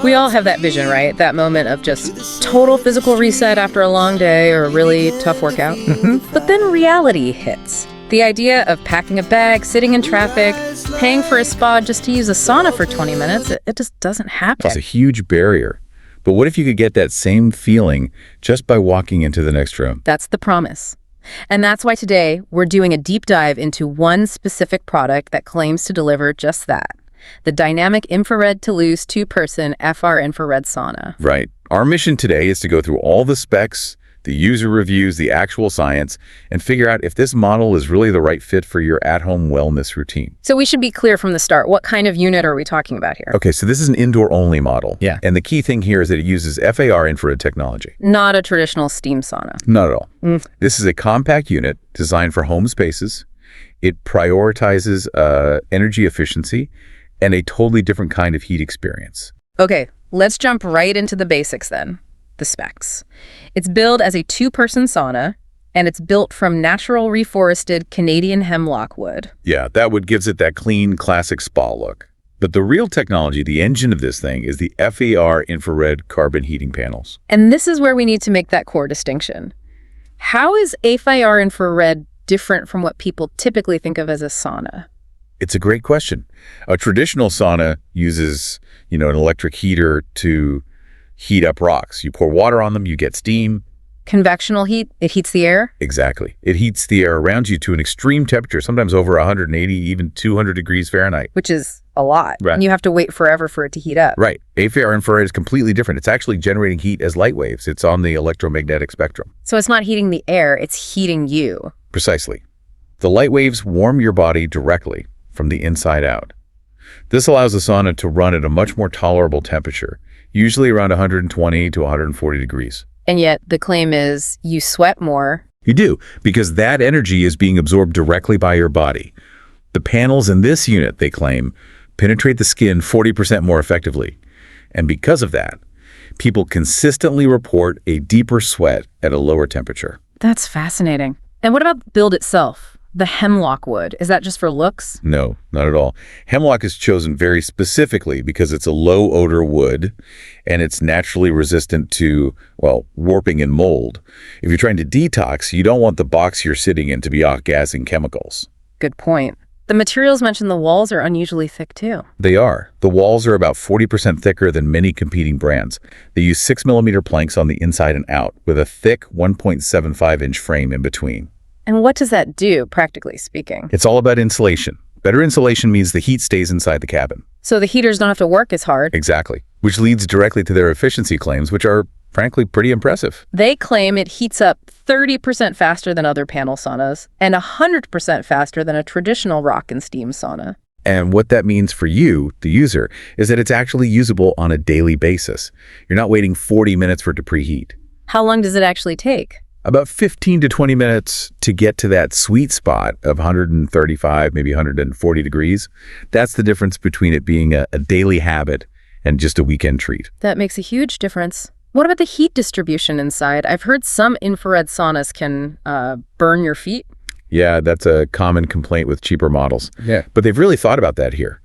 We all have that vision, right? That moment of just total physical reset after a long day or a really tough workout. But then reality hits. The idea of packing a bag, sitting in traffic, paying for a spa just to use a sauna for 20 minutes, it just doesn't happen. It's a huge barrier. But what if you could get that same feeling just by walking into the next room? That's the promise. And that's why today we're doing a deep dive into one specific product that claims to deliver just that. The Dynamic Infrared Toulouse 2-person FR Infrared Sauna. Right. Our mission today is to go through all the specs, the user reviews, the actual science, and figure out if this model is really the right fit for your at-home wellness routine. So we should be clear from the start. What kind of unit are we talking about here? Okay, so this is an indoor-only model. Yeah. And the key thing here is that it uses FIR Infrared Technology. Not a traditional steam sauna. Not at all. This is a compact unit designed for home spaces. It prioritizes energy efficiency and a totally different kind of heat experience. Okay, let's jump right into the basics then. The specs. It's billed as a 2-person sauna, and it's built from natural reforested Canadian hemlock wood. Yeah, that wood gives it that clean, classic spa look. But the real technology, the engine of this thing, is the FIR infrared carbon heating panels. And this is where we need to make that core distinction. How is FIR infrared different from what people typically think of as a sauna? It's a great question. A traditional sauna uses, an electric heater to heat up rocks. You pour water on them, you get steam. Convectional heat, it heats the air? Exactly. It heats the air around you to an extreme temperature, sometimes over 180, even 200 degrees Fahrenheit. Which is a lot. Right. And you have to wait forever for it to heat up. Right. FIR infrared is completely different. It's actually generating heat as light waves. It's on the electromagnetic spectrum. So it's not heating the air, it's heating you. Precisely. The light waves warm your body directly from the inside out. This allows the sauna to run at a much more tolerable temperature, usually around 120 to 140 degrees. And yet the claim is you sweat more. You do, because that energy is being absorbed directly by your body. The panels in this unit, they claim, penetrate the skin 40% more effectively. And because of that, people consistently report a deeper sweat at a lower temperature. That's fascinating. And what about the build itself? The hemlock wood, is that just for looks? No, not at all. Hemlock is chosen very specifically because it's a low odor wood and it's naturally resistant to, warping and mold. If you're trying to detox, you don't want the box you're sitting in to be outgassing chemicals. Good point. The materials mentioned, the walls are unusually thick too. They are. The walls are about 40% thicker than many competing brands. They use 6mm planks on the inside and out with a thick 1.75-inch frame in between. And what does that do, practically speaking? It's all about insulation. Better insulation means the heat stays inside the cabin. So the heaters don't have to work as hard. Exactly. Which leads directly to their efficiency claims, which are, frankly, pretty impressive. They claim it heats up 30% faster than other panel saunas and 100% faster than a traditional rock and steam sauna. And what that means for you, the user, is that it's actually usable on a daily basis. You're not waiting 40 minutes for it to preheat. How long does it actually take? About 15 to 20 minutes to get to that sweet spot of 135, maybe 140 degrees. That's the difference between it being a daily habit and just a weekend treat. That makes a huge difference. What about the heat distribution inside? I've heard some infrared saunas can burn your feet. Yeah, that's a common complaint with cheaper models. Yeah. But they've really thought about that here.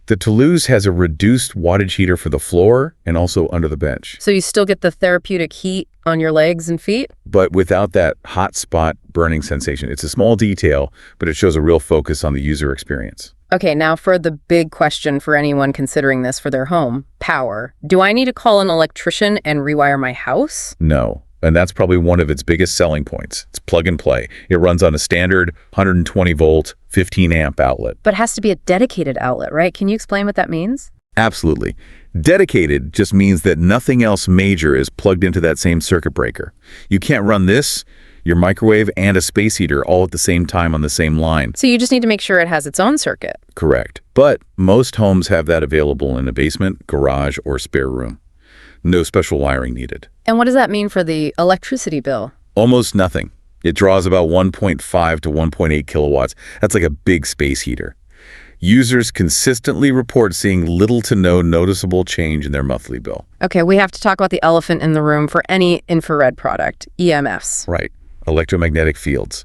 The Toulouse has a reduced wattage heater for the floor and also under the bench. So you still get the therapeutic heat on your legs and feet? But without that hot spot burning sensation. It's a small detail, but it shows a real focus on the user experience. Okay, now for the big question for anyone considering this for their home, power. Do I need to call an electrician and rewire my house? No. And that's probably one of its biggest selling points. It's plug and play. It runs on a standard 120-volt, 15-amp outlet. But it has to be a dedicated outlet, right? Can you explain what that means? Absolutely. Dedicated just means that nothing else major is plugged into that same circuit breaker. You can't run this, your microwave, and a space heater all at the same time on the same line. So you just need to make sure it has its own circuit. Correct. But most homes have that available in a basement, garage, or spare room. No special wiring needed. And what does that mean for the electricity bill? Almost nothing. It draws about 1.5 to 1.8 kilowatts. That's like a big space heater. Users consistently report seeing little to no noticeable change in their monthly bill. Okay, we have to talk about the elephant in the room for any infrared product, EMFs. Right. Electromagnetic fields.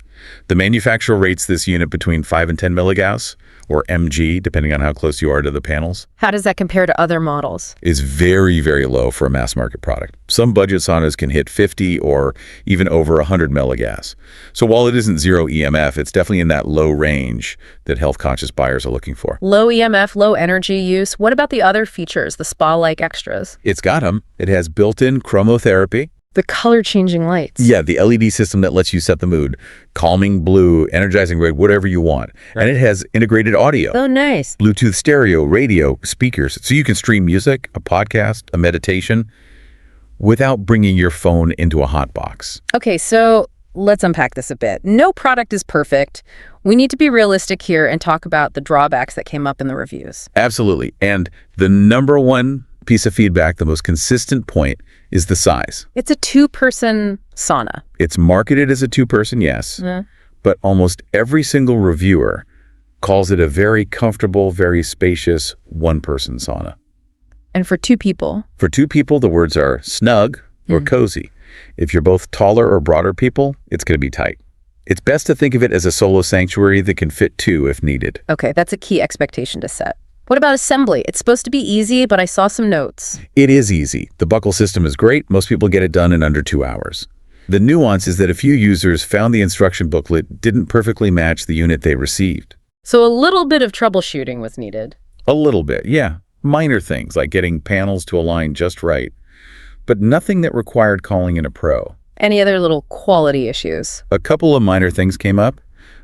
The manufacturer rates this unit between 5 and 10 milligauss, or mg, depending on how close you are to the panels, How does that compare to other models? is very, very low for a mass market product. Some budget saunas can hit 50 or even over 100 milligas. So while it isn't zero EMF, it's definitely in that low range that health-conscious buyers are looking for. Low EMF, low energy use. What about the other features, the spa-like extras? It's got them. It has built-in chromotherapy. The color-changing lights. Yeah, the LED system that lets you set the mood. Calming blue, energizing red, whatever you want. And it has integrated audio. Oh, nice. Bluetooth stereo, radio, speakers. So you can stream music, a podcast, a meditation, without bringing your phone into a hot box. Okay, so let's unpack this a bit. No product is perfect. We need to be realistic here and talk about the drawbacks that came up in the reviews. Absolutely. And the number one piece of feedback, the most consistent point, is the size. It's a two-person sauna. It's marketed as a two-person, yes, but almost every single reviewer calls it a very comfortable, very spacious one-person sauna. And for two people. For two people, the words are snug or cozy. If you're both taller or broader people, it's going to be tight. It's best to think of it as a solo sanctuary that can fit two if needed. Okay, that's a key expectation to set. What about assembly? It's supposed to be easy, but I saw some notes. It is easy. The buckle system is great. Most people get it done in under 2 hours. The nuance is that a few users found the instruction booklet didn't perfectly match the unit they received. So a little bit of troubleshooting was needed. A little bit, yeah. Minor things like getting panels to align just right, but nothing that required calling in a pro. Any other little quality issues? A couple of minor things came up.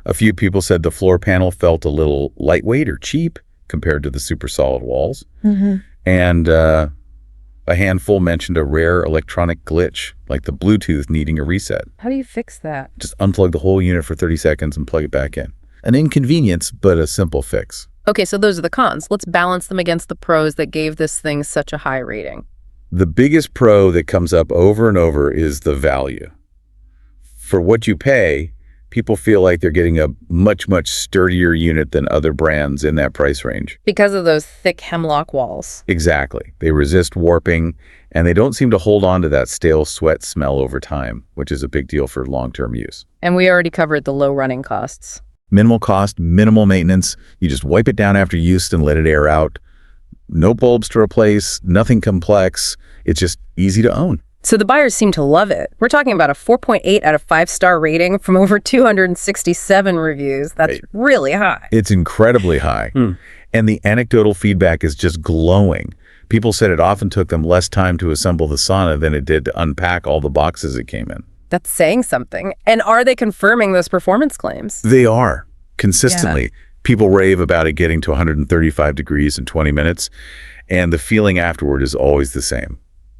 A few people said the floor panel felt a little lightweight or cheap compared to the super solid walls. And a handful mentioned a rare electronic glitch, like the Bluetooth needing a reset. How do you fix that? Just unplug the whole unit for 30 seconds and plug it back in. An inconvenience, but a simple fix. Okay, so those are the cons. Let's balance them against the pros that gave this thing such a high rating. The biggest pro that comes up over and over is the value. For what you pay, people feel like they're getting a much, much sturdier unit than other brands in that price range. Because of those thick hemlock walls. Exactly. They resist warping, and they don't seem to hold on to that stale sweat smell over time, which is a big deal for long-term use. And we already covered the low running costs. Minimal cost, minimal maintenance. You just wipe it down after use and let it air out. No bulbs to replace, nothing complex. It's just easy to own. So the buyers seem to love it. We're talking about a 4.8 out of 5-star rating from over 267 reviews. That's really high. It's incredibly high. And the anecdotal feedback is just glowing. People said it often took them less time to assemble the sauna than it did to unpack all the boxes it came in. That's saying something. And are they confirming those performance claims? They are, consistently. People rave about it getting to 135 degrees in 20 minutes, and the feeling afterward is always the same.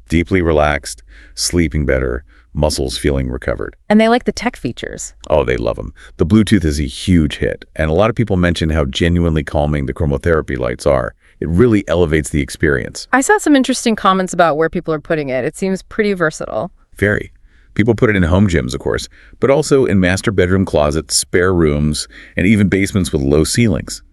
Deeply relaxed, sleeping better, muscles feeling recovered. And they like the tech features. Oh, they love them. The Bluetooth is a huge hit, and a lot of people mention how genuinely calming the chromotherapy lights are. It really elevates the experience. I saw some interesting comments about where people are putting it. It seems pretty versatile. Very. People put it in home gyms, of course, but also in master bedroom closets, spare rooms, and even basements with low ceilings.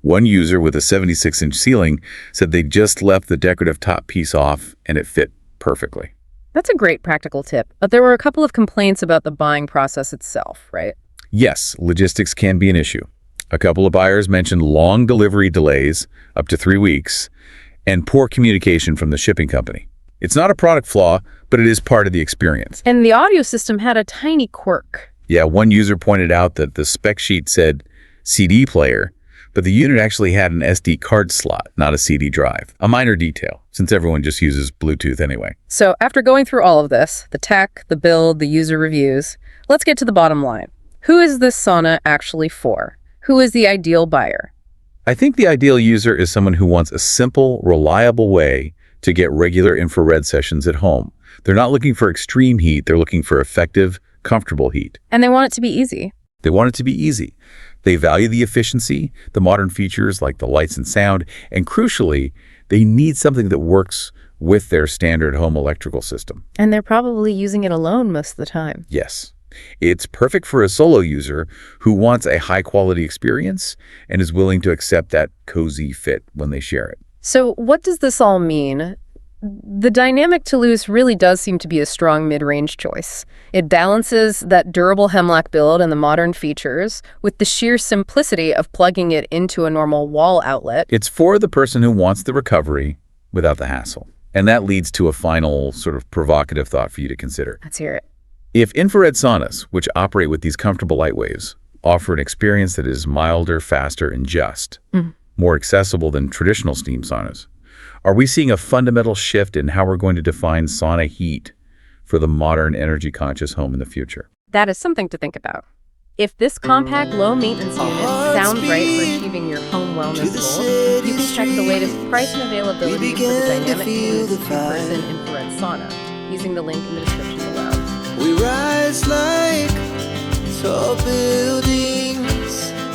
One user with a 76-inch ceiling said they just left the decorative top piece off and it fit perfectly. That's a great practical tip, but there were a couple of complaints about the buying process itself, right? Yes, logistics can be an issue. A couple of buyers mentioned long delivery delays, up to 3 weeks, and poor communication from the shipping company. It's not a product flaw, but it is part of the experience. And the audio system had a tiny quirk. Yeah, one user pointed out that the spec sheet said CD player, but the unit actually had an SD card slot, not a CD drive. A minor detail, since everyone just uses Bluetooth anyway. So after going through all of this, the tech, the build, the user reviews, let's get to the bottom line. Who is this sauna actually for? Who is the ideal buyer? I think the ideal user is someone who wants a simple, reliable way to get regular infrared sessions at home. They're not looking for extreme heat, they're looking for effective, comfortable heat. And they want it to be easy. They want it to be easy. They value the efficiency, the modern features like the lights and sound, and crucially, they need something that works with their standard home electrical system. And they're probably using it alone most of the time. Yes. It's perfect for a solo user who wants a high-quality experience and is willing to accept that cozy fit when they share it. So what does this all mean? The Dynamic Toulouse really does seem to be a strong mid-range choice. It balances that durable hemlock build and the modern features with the sheer simplicity of plugging it into a normal wall outlet. It's for the person who wants the recovery without the hassle. And that leads to a final sort of provocative thought for you to consider. Let's hear it. If infrared saunas, which operate with these comfortable light waves, offer an experience that is milder, faster, and just, more accessible than traditional steam saunas, are we seeing a fundamental shift in how we're going to define sauna heat for the modern energy-conscious home in the future? That is something to think about. If this compact, low-maintenance unit sounds right for achieving your home wellness goals, you can check the latest price and availability for the Dynamic Toulouse 2-person infrared sauna using the link in the description below. We rise like tall buildings.